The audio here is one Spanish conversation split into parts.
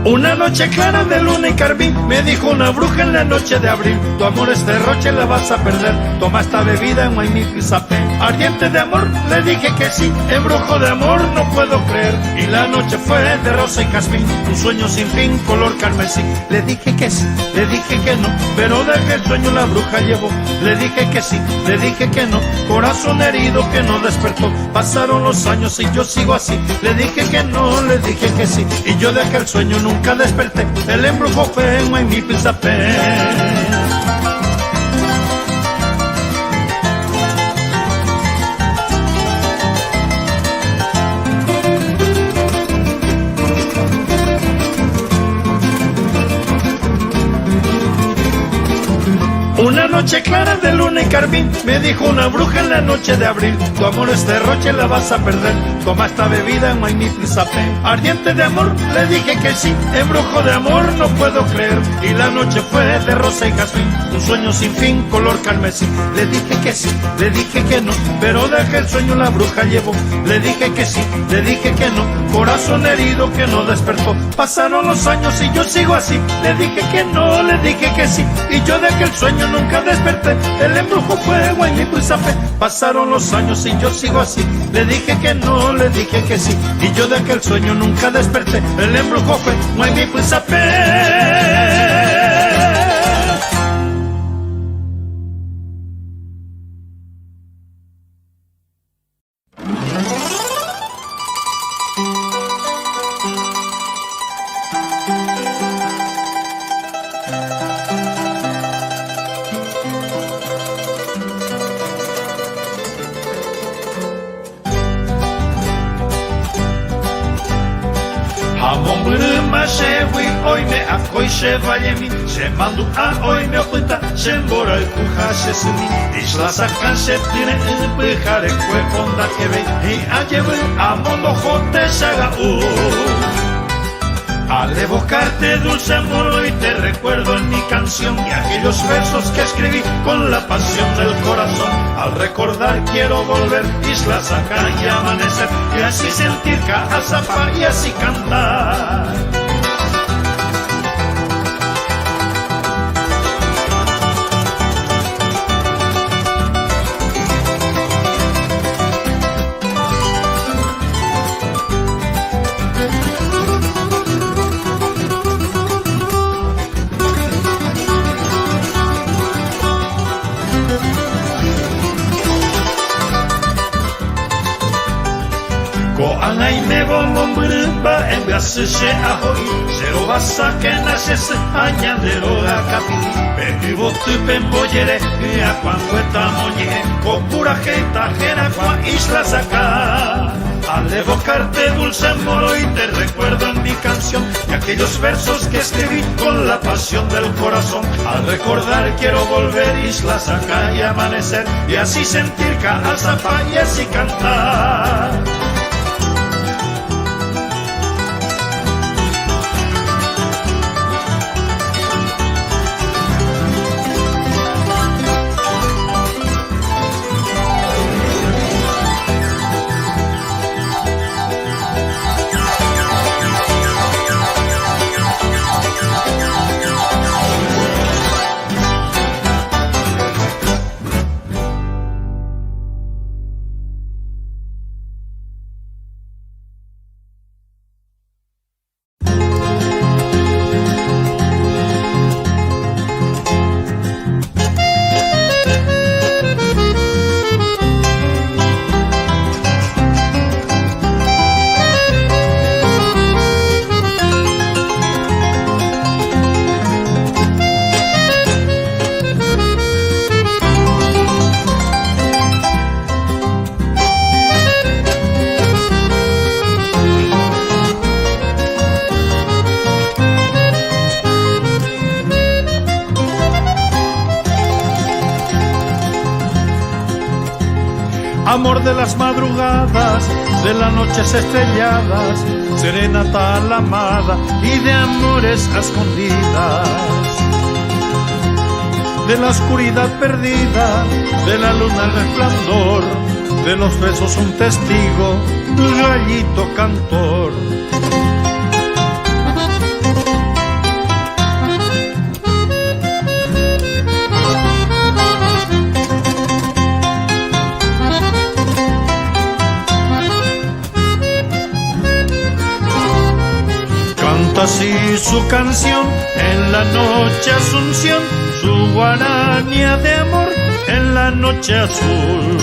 Una noche clara de luna y carmín, me dijo una bruja en la noche de abril: tu amor es derroche, la vas a perder, toma esta bebida en Guaymipizape. Ardiente de amor, le dije que sí, embrujo de amor no puedo creer. Y la noche fue de rosa y jazmín, un sueño sin fin, color carmesí. Le dije que sí, le dije que no, pero dejé el sueño, la bruja llevó. Le dije que sí, le dije que no, corazón herido que no despertó. Pasaron los años y yo sigo así. Le dije que no, le dije que sí, y yo de aquel sueño nunca desperté. El embrujo fue en Guaymipizape. Una noche clara de luna y carmín, me dijo una bruja en la noche de abril: tu amor es derroche, la vas a perder, toma esta bebida en Guaymipizape. Ardiente de amor, le dije que sí, embrujo de amor no puedo creer. Y la noche fue de rosa y jazmín, un sueño sin fin, color carmesí. Le dije que sí, le dije que no, pero dejé el sueño, la bruja llevó. Le dije que sí, le dije que no, corazón herido que no despertó. Pasaron los años y yo sigo así. Le dije que no, le dije que sí, y yo de aquel sueño nunca desperté. El embrujo fue Guaymipizape. Pasaron los años y yo sigo así. Le dije que no, le dije que sí, y yo de aquel sueño nunca desperté. El embrujo fue Guaymipizape. Se mandu a oi me opunta, se embora el puja se sumi. Isla sacan se tiene el pujare kue onda que ve. Y a lleve a mondo jote saga al evocarte dulce amor hoy te recuerdo en mi canción y aquellos versos que escribí con la pasión del corazón. Al recordar quiero volver, isla sacar y amanecer, y así sentir Caazapá y así cantar. Anay me bombon brumba en gasese ahoy Zero basa que naces añadero a capi Behibo tu pemboyere a cuancueta moñe Copura jeita jera cuan isla saca Al evocarte dulce amor hoy te recuerdo en mi canción Y aquellos versos que escribí con la pasión del corazón Al recordar quiero volver isla saca y amanecer Y así sentir Caazapá y así cantar. Amor de las madrugadas, de las noches estrelladas, serenata a la amada y de amores a escondidas. De la oscuridad perdida, de la luna el resplandor, de los besos un testigo, un gallito cantor. Canta así su canción en la noche Asunción, su guarania de amor en la noche azul.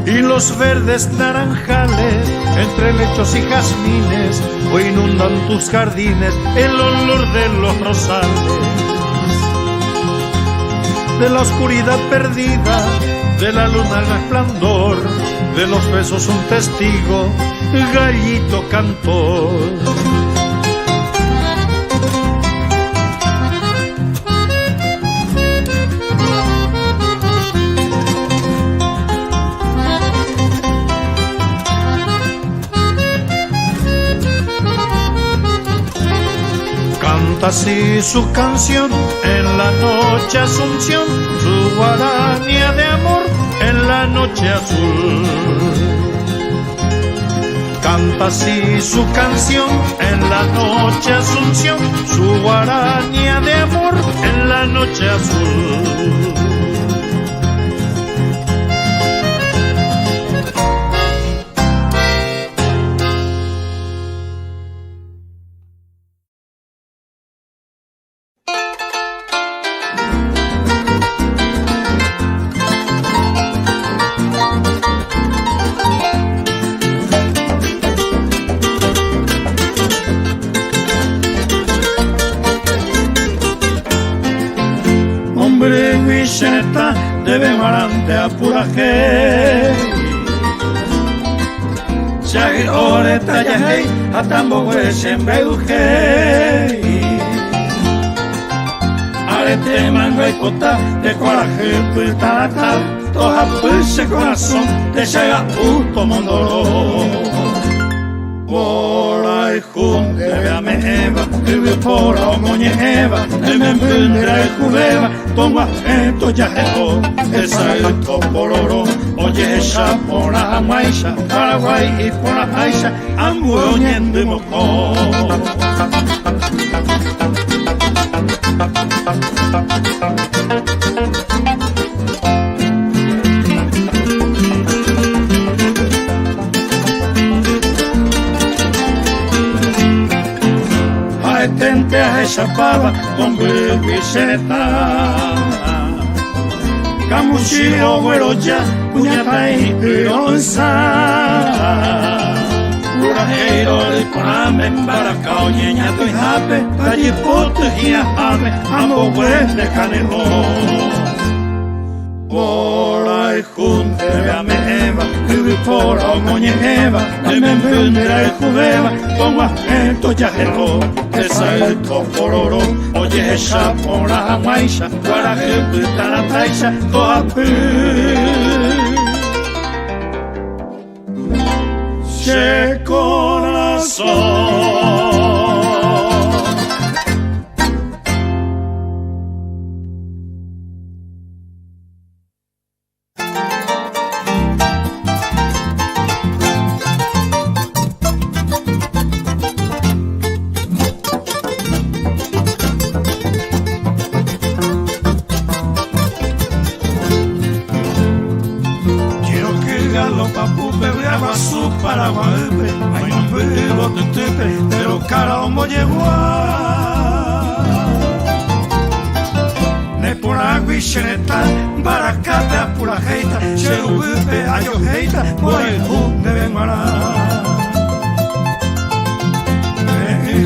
Y los verdes naranjales, entre lechos y jazmines, hoy inundan tus jardines el olor de los rosales. De la oscuridad perdida, de la luna el resplandor, de los besos un testigo, gallito cantor. Canta así su canción en la noche Asunción, su guarania de amor en la noche azul. Canta así su canción en la noche Asunción, su guarania de amor en la noche azul. Debe marante a pura gente. Shagi ore taya hey, atambo we shembe hey. Arete mango y cota, de coraje pultata, toja pulse corazón, te llega justo mondoro. Por ahí junte, veame Eva, vive por la moñe Eva, el membundera y judeva, toma esto ya esto, esa es el topororo, oye esa por la maisha, Paraguay y por la aisha, ambuñendo y moco. Tente a esa pava con bebiseta Camuchiro, güeroya, puñata y onza Urajeiro, el corame, embaracao, ñeñato y jape Tallipoto y ajave, ambos güeyes de canelón. Por ahí junte, veame Eva, vive por la moñe Eva, el membundera y judeva, como agento ya jero, esa es el topororo, oye esa por la maisha, para que puta la taisha, toda che corazón. Paraguay, hay un pelo de tepe, pero cara como llegó ne por agua y xereta, baracate a pura jeita, xerubipe a yo jeita, por el jun de Benguará.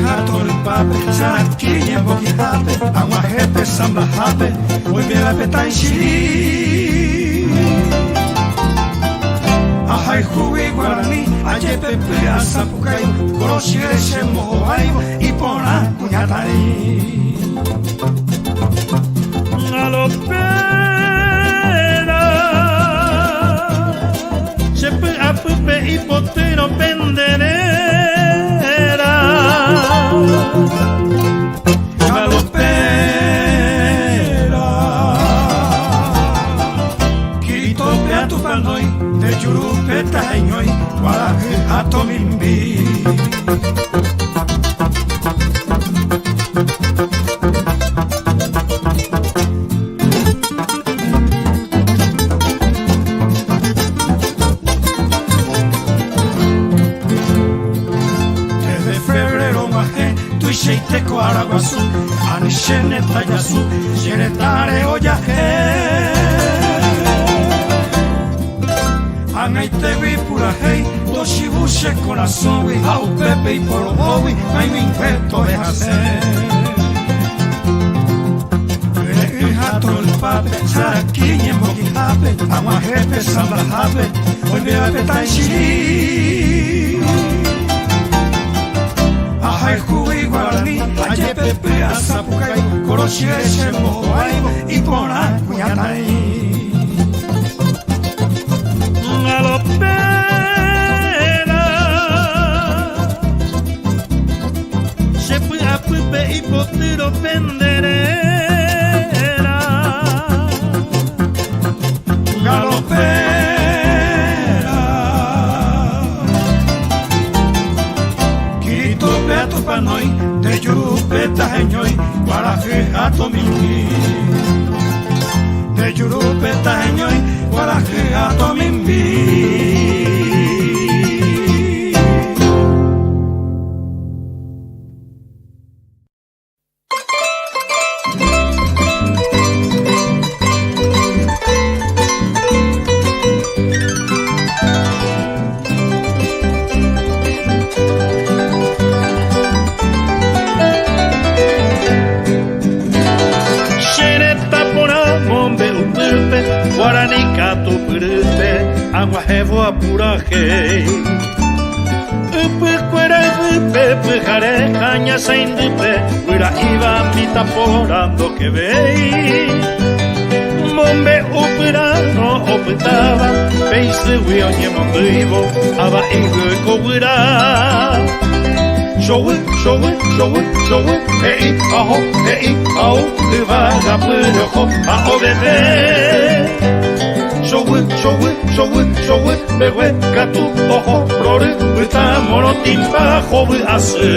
Jato el pape, saraquiña boquijape, aguajepe, zambajape, hoy me la peta en chiri. Ajay jugué guaraní, ayer pepe a zapucay, corosire se mojo aibo y pona cuñatay. A lo pera, se pe a pepe y potero penderera. A lo pera, quito pe a tu guaraje atomimbi. Sheiteko araguazu, anixen eta jazu, xeretare oiaje. Angaite guipurajei, toshibushe corazón, hau pepe y porobowi, maiminqueto de jase. Jato el pape, saraquiñe moquijape, aguajepe sambajape, hoy me apetan shiri. Ajay juguí guaraní, aye pepe azapucay, coroshieshe moai, y pona cuñatay. Galopera, se fue a pupe y potero penderera. Galopera, Kirito beto panoi, de yurupeta heñoi, guaraje atomimbi. De yurupeta heñoi, guaraje atomimbi. Aguajevo apuraje, cuera pepe jare caña se indupe, cuera iba mita porando que vei. Mombe operano opetaba, peise huioñe mondivo, aba igo cobra. Showe, aho, vaga purojo, a obede. Showe, bewe, gatu, ojo, flore, eta morotimba, jobe, ase.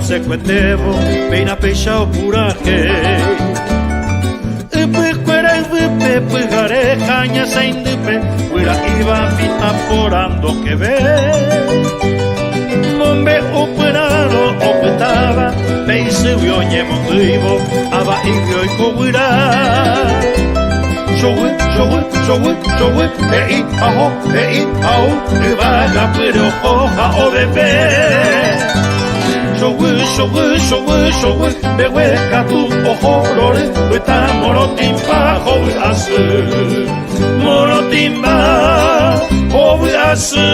Secuetevo, peina peixa o puraje. Cuera pepe, jare caña se indupe, cuera iba mita porando que ve. Mombe operaro opetaba, peise huioñe mondivo, aba igio y cobra. Showe, aho, vaga pero hoja o bebé. Showe, bewe, gatu, ojo, flore, eta morotimba, jobe, ase. Morotimba, jobe, ase.